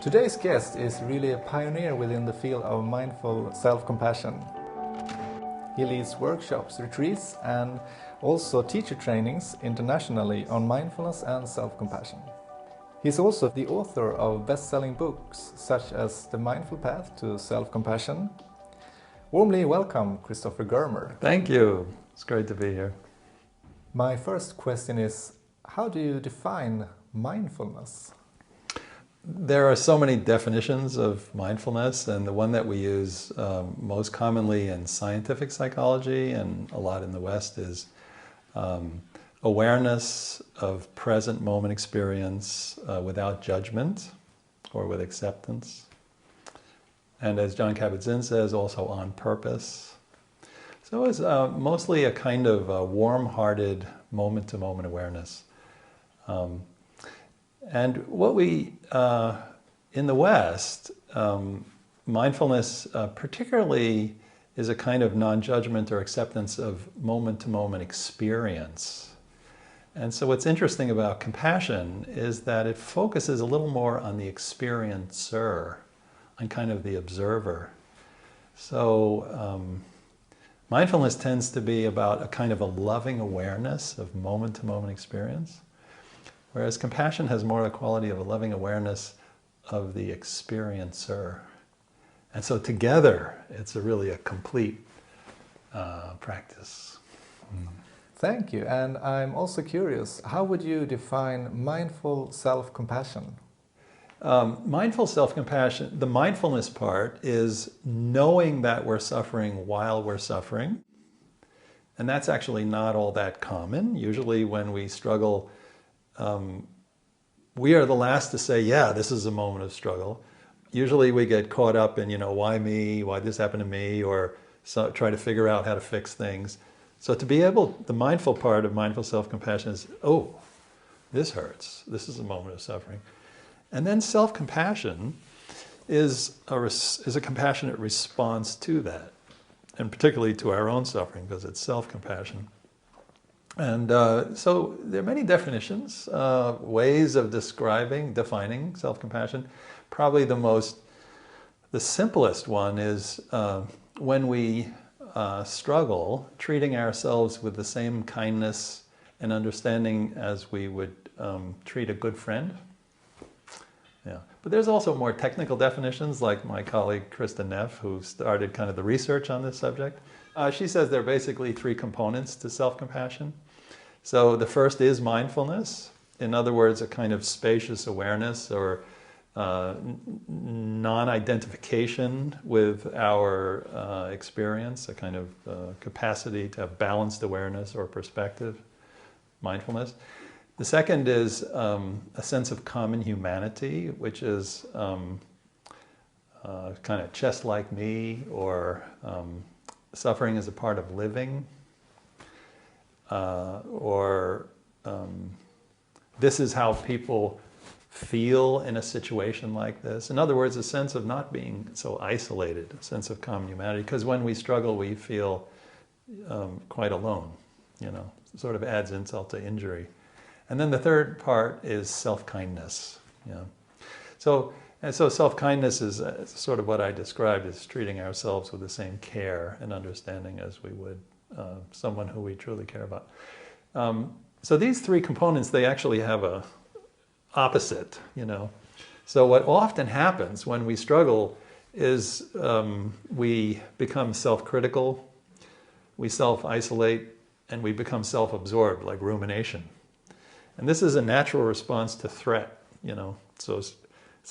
Today's guest is really a pioneer within the field of mindful self-compassion. He leads workshops, retreats, and also teacher trainings internationally on mindfulness and self-compassion. He's also the author of best-selling books such as The Mindful Path to Self-Compassion. Warmly welcome, Christopher Germer. Thank you. It's great to be here. My first question is, how do you define mindfulness? There are so many definitions of mindfulness, and the one that we use most commonly in scientific psychology and a lot in the West is awareness of present moment experience without judgment or with acceptance. And as Jon Kabat-Zinn says, also on purpose. So it's mostly a kind of warm-hearted moment-to-moment awareness. And what we, in the West, mindfulness particularly is a kind of non-judgment or acceptance of moment-to-moment experience. And so what's interesting about compassion is that it focuses a little more on the experiencer, on kind of the observer. So mindfulness tends to be about a kind of a loving awareness of moment-to-moment experience. Whereas compassion has more the quality of a loving awareness of the experiencer. And so together, it's really a complete practice. Thank you. And I'm also curious, how would you define mindful self-compassion? Mindful self-compassion, the mindfulness part is knowing that we're suffering while we're suffering. And that's actually not all that common. Usually when we struggle, we are the last to say, yeah, this is a moment of struggle. Usually we get caught up in, why me, why this happened to me, or try to figure out how to fix things. So to be able, the mindful part of mindful self-compassion is, oh, this hurts. This is a moment of suffering. And then self-compassion is a compassionate response to that, and particularly to our own suffering, because it's self-compassion. And so there are many definitions, ways of defining self-compassion. Probably the simplest one is when we struggle, treating ourselves with the same kindness and understanding as we would treat a good friend. Yeah. But there's also more technical definitions, like my colleague Krista Neff, who started kind of the research on this subject. She says there are basically three components to self-compassion. So the first is mindfulness. In other words, a kind of spacious awareness or non-identification with our experience, a kind of capacity to have balanced awareness or perspective, mindfulness. The second is a sense of common humanity, which is kind of just like me, or suffering is a part of living, or this is how people feel in a situation like this. In other words, a sense of not being so isolated, a sense of common humanity, because when we struggle, we feel quite alone, sort of adds insult to injury. And then the third part is self-kindness. So self-kindness is sort of what I described as treating ourselves with the same care and understanding as we would someone who we truly care about. So these three components, they actually have a opposite, So what often happens when we struggle is we become self-critical, we self-isolate, and we become self-absorbed, like rumination. And this is a natural response to threat, So it's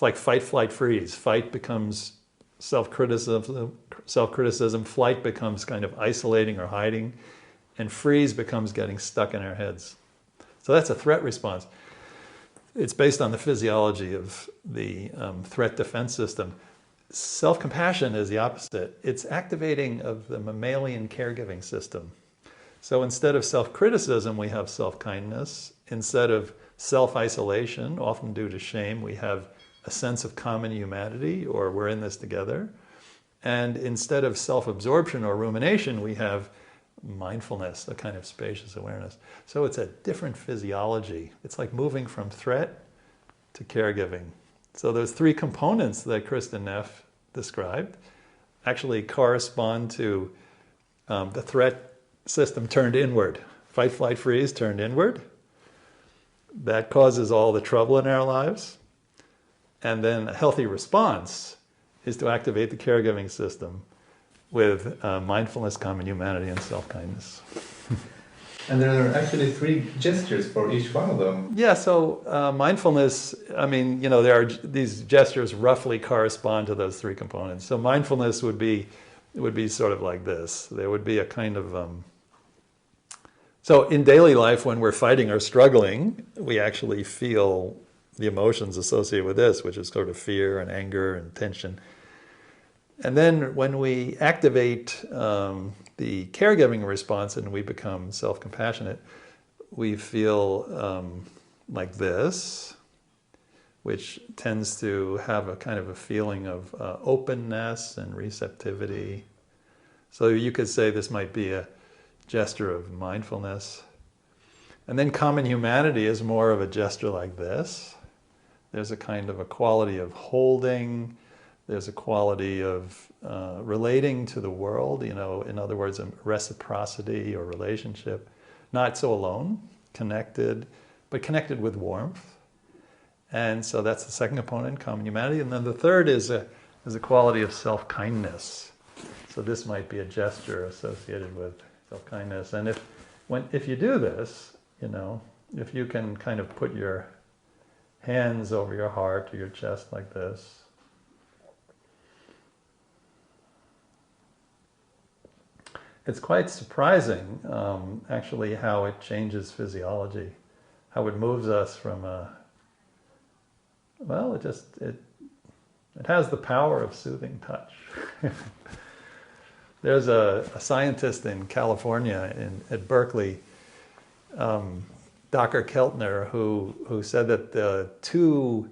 like fight, flight, freeze. Fight becomes self-criticism, flight becomes kind of isolating or hiding, and freeze becomes getting stuck in our heads. So that's a threat response. It's based on the physiology of the threat defense system. Self-compassion is the opposite. It's activating of the mammalian caregiving system. So instead of self-criticism, we have self-kindness. Instead of self-isolation, often due to shame, we have a sense of common humanity, or we're in this together. And instead of self-absorption or rumination, we have mindfulness, a kind of spacious awareness. So it's a different physiology. It's like moving from threat to caregiving, So those three components that Kristen Neff described actually correspond to the threat system turned inward. Fight, flight, freeze turned inward. That causes all the trouble in our lives. And then a healthy response is to activate the caregiving system with mindfulness, common humanity, and self-kindness. And there are actually 3 gestures for each one of them. Yeah, so mindfulness, I mean, you know, these gestures roughly correspond to those 3 components. So mindfulness would be sort of like this. There would be a kind of... So in daily life, when we're fighting or struggling, we actually feel the emotions associated with this, which is sort of fear and anger and tension. And then when we activate the caregiving response and we become self-compassionate, we feel like this, which tends to have a kind of a feeling of openness and receptivity. So you could say this might be a gesture of mindfulness. And then common humanity is more of a gesture like this. There's a kind of a quality of holding. There's a quality of relating to the world, you know, in other words, a reciprocity or relationship. Not so alone, connected, but connected with warmth. And so that's the second component, common humanity. And then the third is a quality of self-kindness. So this might be a gesture associated with self-kindness. And if you do this, you know, if you can kind of put your hands over your heart or your chest like this, it's quite surprising, actually, how it changes physiology, how it moves us from well, it has the power of soothing touch. There's a scientist in California, at Berkeley, Dr. Keltner, who said that the 2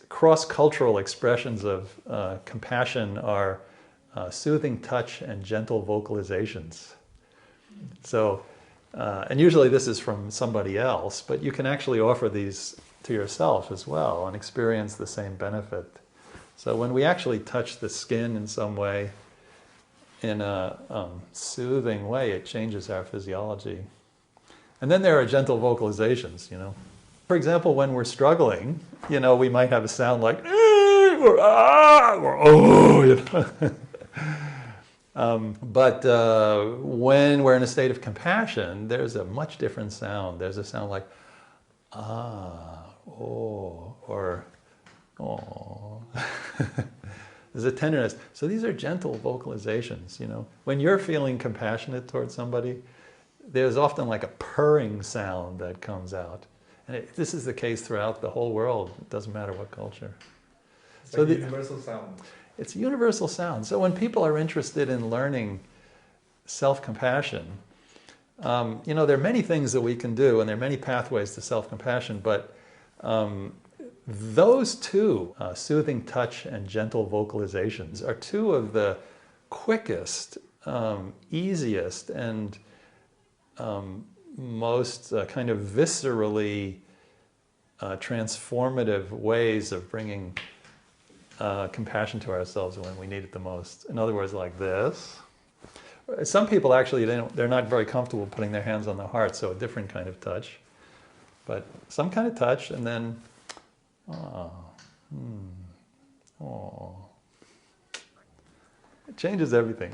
cross-cultural expressions of compassion are soothing touch and gentle vocalizations. So, and usually this is from somebody else, but you can actually offer these to yourself as well and experience the same benefit. So when we actually touch the skin in some way, in a soothing way, it changes our physiology. And then there are gentle vocalizations, you know. For example, when we're struggling, you know, we might have a sound like, or ah, or oh, you know. But when we're in a state of compassion, there's a much different sound. There's a sound like, ah, oh, or oh. There's a tenderness. So these are gentle vocalizations, you know. When you're feeling compassionate towards somebody, there's often like a purring sound that comes out. And this is the case throughout the whole world. It doesn't matter what culture. It's like a universal sound. It's a universal sound. So when people are interested in learning self-compassion, you know, there are many things that we can do, and there are many pathways to self-compassion, but those 2, soothing touch and gentle vocalizations, are 2 of the quickest, easiest, and most kind of viscerally transformative ways of bringing compassion to ourselves when we need it the most. In other words, like this. Some people actually, they're not very comfortable putting their hands on the heart, so a different kind of touch. But some kind of touch, and then, it changes everything.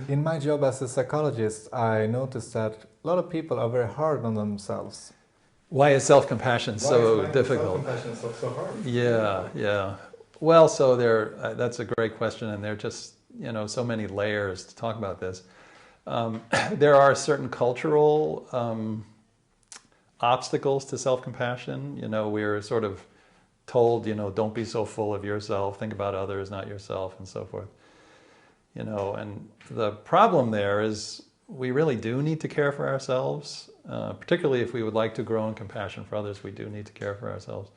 In my job as a psychologist, I noticed that a lot of people are very hard on themselves. Why is self-compassion so difficult? Self-compassion so hard? Yeah. Well, so that's a great question, and there are just, you know, so many layers to talk about this. There are certain cultural obstacles to self-compassion. You know, we're sort of told, you know, don't be so full of yourself, think about others, not yourself, and so forth. You know, and the problem there is we really do need to care for ourselves, particularly if we would like to grow in compassion for others, we do need to care for ourselves.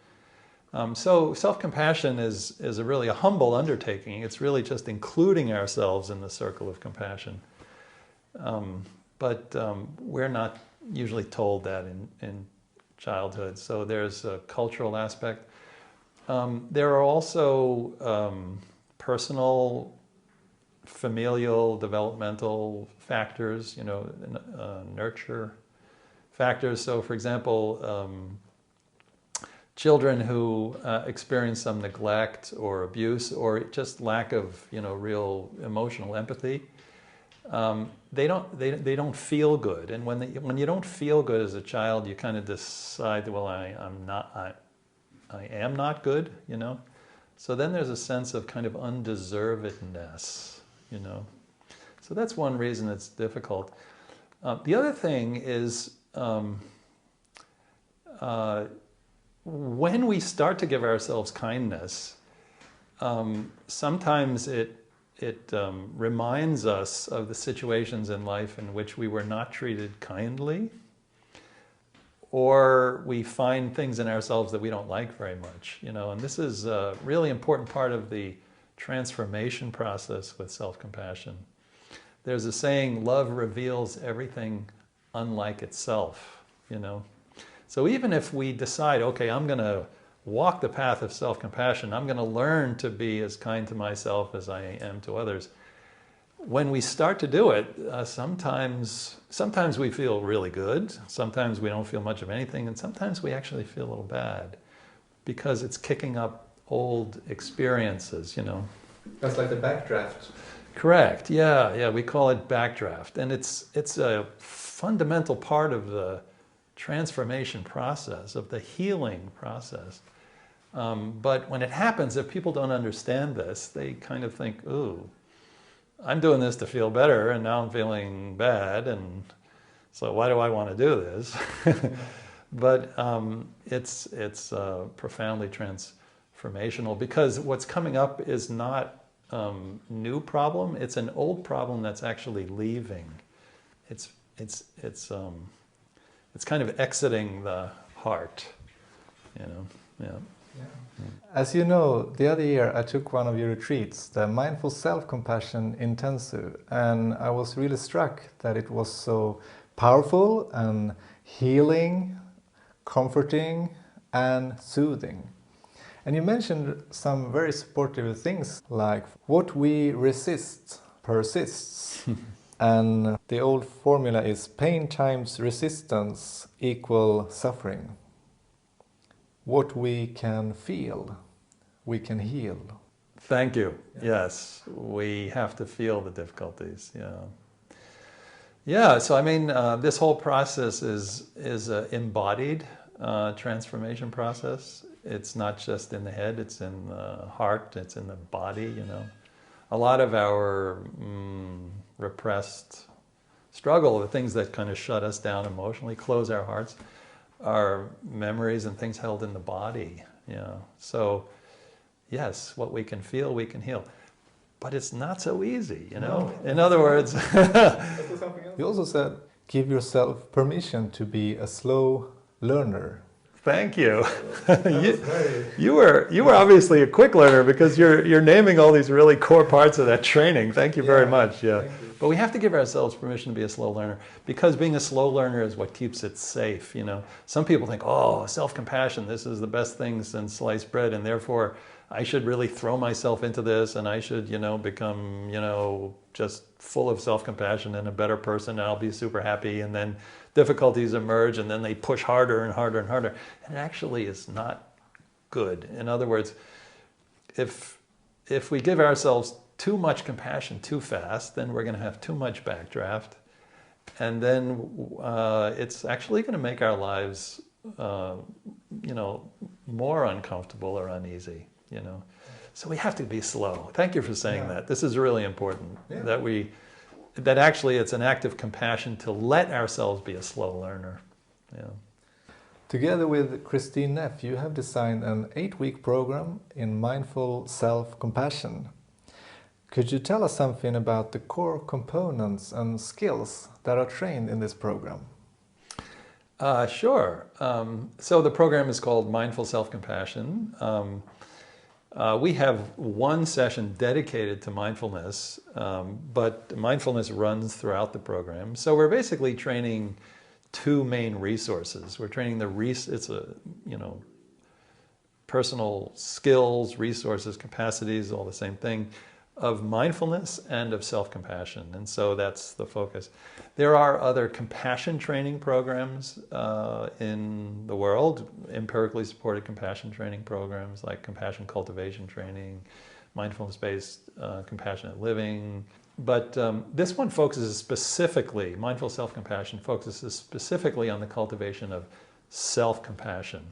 So self-compassion is really a humble undertaking. It's really just including ourselves in the circle of compassion. But we're not usually told that in childhood. So there's a cultural aspect. There are also personal, familial, developmental factors, nurture factors. So for example, children who experience some neglect or abuse or just lack of, real emotional empathy, they don't feel good. And when you don't feel good as a child, you kind of decide, well, I am not good, So then there's a sense of kind of undeservedness, So that's one reason it's difficult. The other thing is when we start to give ourselves kindness, sometimes it reminds us of the situations in life in which we were not treated kindly, or we find things in ourselves that we don't like very much, and this is a really important part of the transformation process with self-compassion. There's a saying, love reveals everything unlike itself, So even if we decide, okay, I'm going to walk the path of self-compassion, I'm going to learn to be as kind to myself as I am to others. When we start to do it, sometimes we feel really good, sometimes we don't feel much of anything, and sometimes we actually feel a little bad because it's kicking up old experiences, That's like the backdraft. Correct, yeah, we call it backdraft, and it's a fundamental part of the transformation process, of the healing process. But when it happens, if people don't understand this, they kind of think, ooh, I'm doing this to feel better, and now I'm feeling bad, and so why do I want to do this? But it's profoundly transformational, because what's coming up is not new problem, it's an old problem that's actually leaving. It's kind of exiting the heart, Yeah. As you know, the other year I took one of your retreats, the Mindful Self-Compassion Intensive, and I was really struck that it was so powerful and healing, comforting and soothing. And you mentioned some very supportive things like what we resist persists. And the old formula is pain times resistance equal suffering. What we can feel, we can heal. Thank you. Yes, we have to feel the difficulties. Yeah. So I mean, this whole process is an embodied transformation process. It's not just in the head; it's in the heart. It's in the body. A lot of our repressed struggle, the things that kind of shut us down emotionally, close our hearts, are memories and things held in the body. So yes, what we can feel, we can heal. But it's not so easy, No. In other words, You also said, give yourself permission to be a slow learner. thank you. You were obviously a quick learner, because you're naming all these really core parts of that training. Thank you very much. Yeah. But we have to give ourselves permission to be a slow learner, because being a slow learner is what keeps it safe. Some people think, oh, self-compassion, this is the best thing since sliced bread, and therefore I should really throw myself into this, and I should, become, just full of self-compassion and a better person, and I'll be super happy, and then difficulties emerge, and then they push harder and harder and harder. And it actually is not good. In other words, if we give ourselves too much compassion too fast, then we're going to have too much backdraft, and then it's actually going to make our lives, more uncomfortable or uneasy. So we have to be slow. Thank you for saying that. This is really important. That actually it's an act of compassion to let ourselves be a slow learner. Together with Christine Neff, you have designed an 8-week program in mindful self-compassion. Could you tell us something about the core components and skills that are trained in this program? Sure. So the program is called Mindful Self-Compassion. We have one session dedicated to mindfulness, but mindfulness runs throughout the program. So we're basically training two main resources. We're training it's a, personal skills, resources, capacities, all the same thing, of mindfulness and of self-compassion. And so that's the focus. There are other compassion training programs in the world, empirically supported compassion training programs like compassion cultivation training, mindfulness-based compassionate living. But this one focuses specifically, mindful self-compassion focuses specifically on the cultivation of self-compassion.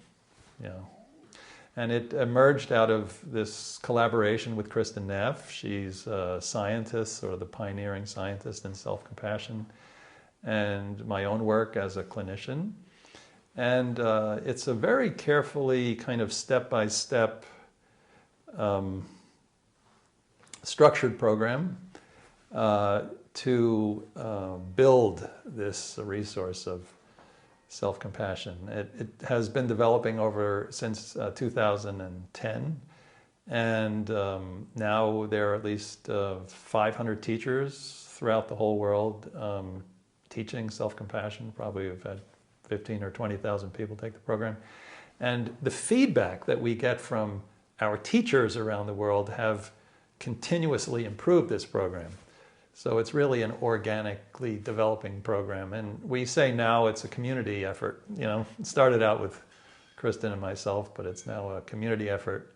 And it emerged out of this collaboration with Kristen Neff. She's a scientist, sort of the pioneering scientist in self-compassion, and my own work as a clinician. And it's a very carefully kind of step-by-step structured program to build this resource of self-compassion. It has been developing since 2010, and now there are at least 500 teachers throughout the whole world teaching self-compassion. Probably we've had 15 or 20,000 people take the program. And the feedback that we get from our teachers around the world have continuously improved this program. So it's really an organically developing program. And we say now it's a community effort. It started out with Kristen and myself, but it's now a community effort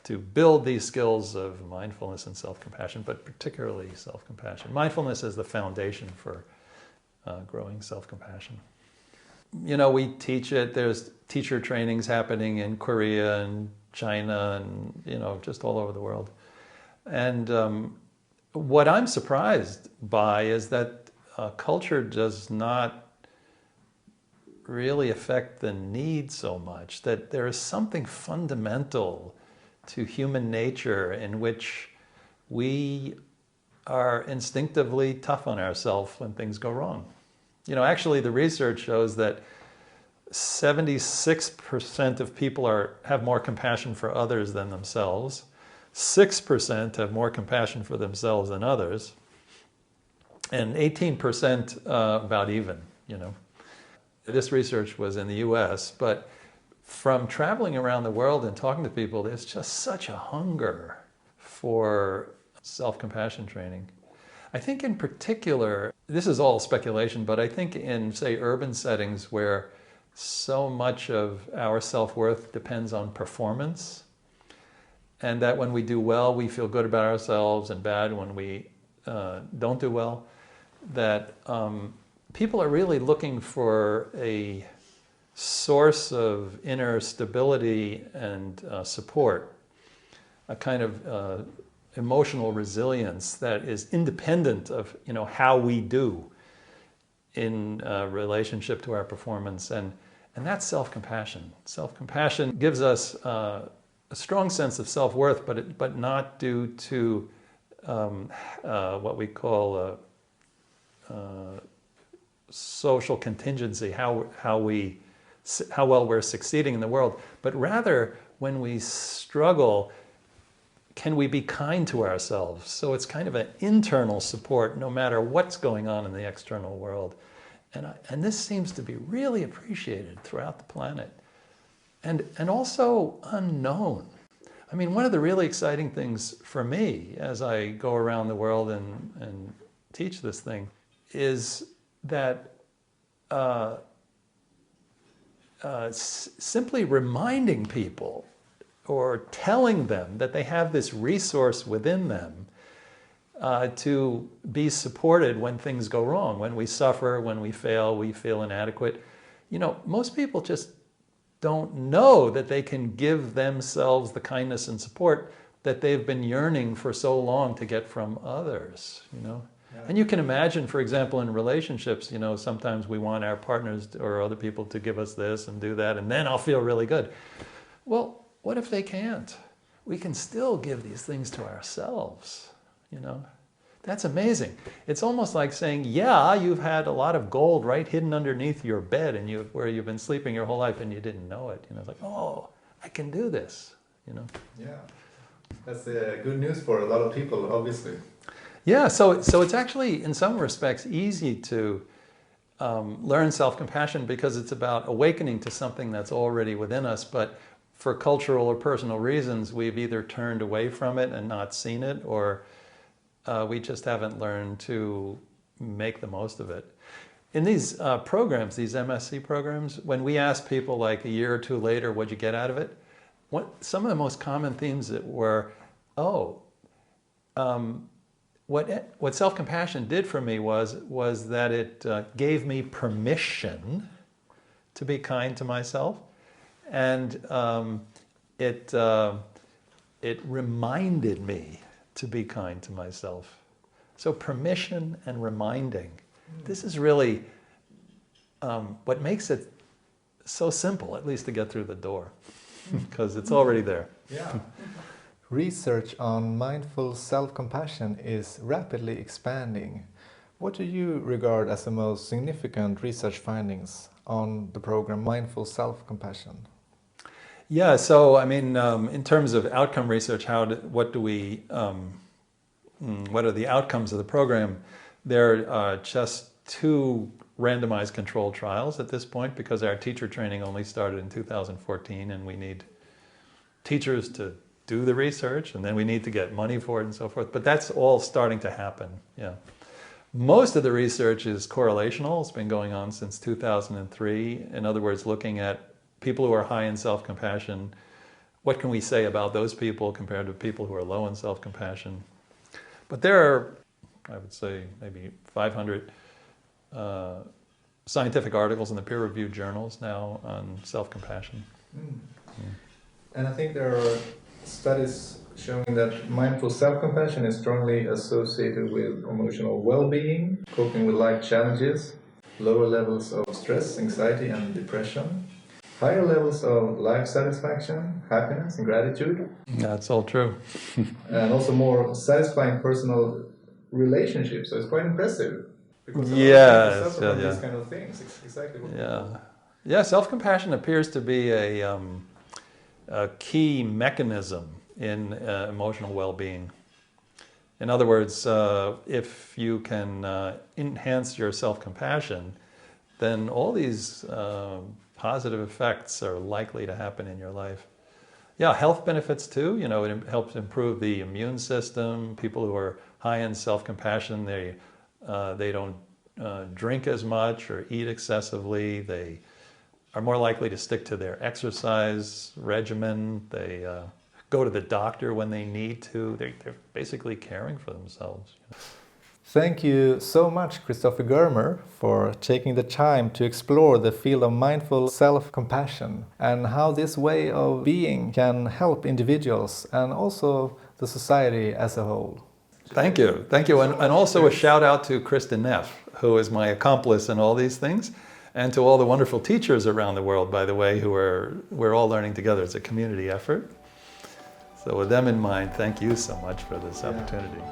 to build these skills of mindfulness and self-compassion, but particularly self-compassion. Mindfulness is the foundation for growing self-compassion. We teach it. There's teacher trainings happening in Korea and China and, just all over the world. And what I'm surprised by is that culture does not really affect the need so much, that there is something fundamental to human nature in which we are instinctively tough on ourselves when things go wrong. Actually the research shows that 76% of people have more compassion for others than themselves. 6% have more compassion for themselves than others, and 18% about even, This research was in the US, but from traveling around the world and talking to people, there's just such a hunger for self-compassion training. I think in particular, this is all speculation, but I think in, say, urban settings where so much of our self-worth depends on performance, and that when we do well, we feel good about ourselves, and bad when we don't do well, that people are really looking for a source of inner stability and support, a kind of emotional resilience that is independent of how we do in relationship to our performance, and that's self-compassion. Self-compassion gives us a strong sense of self-worth, but not due to what we call social contingency, how well we're succeeding in the world, but rather when we struggle, can we be kind to ourselves? So it's kind of an internal support no matter what's going on in the external world. And this seems to be really appreciated throughout the planet. And also unknown. I mean, one of the really exciting things for me as I go around the world and teach this thing is that simply reminding people or telling them that they have this resource within them to be supported when things go wrong, when we suffer, when we fail, we feel inadequate. Most people just don't know that they can give themselves the kindness and support that they've been yearning for so long to get from others, Yeah. And you can imagine, for example, in relationships, sometimes we want our partners or other people to give us this and do that, and then I'll feel really good. Well, what if they can't? We can still give these things to ourselves, That's amazing. It's almost like saying, yeah, you've had a lot of gold right hidden underneath your bed and where you've been sleeping your whole life and you didn't know it. It's like, oh, I can do this, Yeah, that's good news for a lot of people, obviously. Yeah, so it's actually, in some respects, easy to learn self-compassion because it's about awakening to something that's already within us, but for cultural or personal reasons, we've either turned away from it and not seen it, or we just haven't learned to make the most of it. In these programs, these MSc programs, when we ask people like a year or two later, what'd you get out of it? Some of the most common themes that were, what self-compassion did for me was that it gave me permission to be kind to myself, and it reminded me to be kind to myself. So permission and reminding. This is really what makes it so simple, at least to get through the door, because it's already there. Yeah. Research on mindful self-compassion is rapidly expanding. What do you regard as the most significant research findings on the program Mindful Self-Compassion? Yeah, so I mean, in terms of outcome research, what are the outcomes of the program? There are just 2 randomized controlled trials at this point, because our teacher training only started in 2014, and we need teachers to do the research, and then we need to get money for it and so forth. But that's all starting to happen, yeah. Most of the research is correlational. It's been going on since 2003. In other words, looking at people who are high in self-compassion. What can we say about those people compared to people who are low in self-compassion? But there are, I would say, maybe 500 scientific articles in the peer-reviewed journals now on self-compassion. And I think there are studies showing that mindful self-compassion is strongly associated with emotional well-being, coping with life challenges, lower levels of stress, anxiety, and depression, higher levels of life satisfaction, happiness, and gratitude. That's all true. And also more satisfying personal relationships. So it's quite impressive. Because Yes, suffer from these kind of things. Exactly what Yeah, self-compassion appears to be a key mechanism in emotional well-being. In other words, if you can enhance your self-compassion, then all these positive effects are likely to happen in your life. Yeah, health benefits too. You know, it helps improve the immune system. People who are high in self-compassion, they don't drink as much or eat excessively. They are more likely to stick to their exercise regimen. They go to the doctor when they need to. They're basically caring for themselves. Thank you so much, Christopher Germer, for taking the time to explore the field of mindful self-compassion and how this way of being can help individuals and also the society as a whole. Thank you. And also a shout out to Kristen Neff, who is my accomplice in all these things, and to all the wonderful teachers around the world, by the way, we're all learning together. It's a community effort. So with them in mind, thank you so much for this opportunity.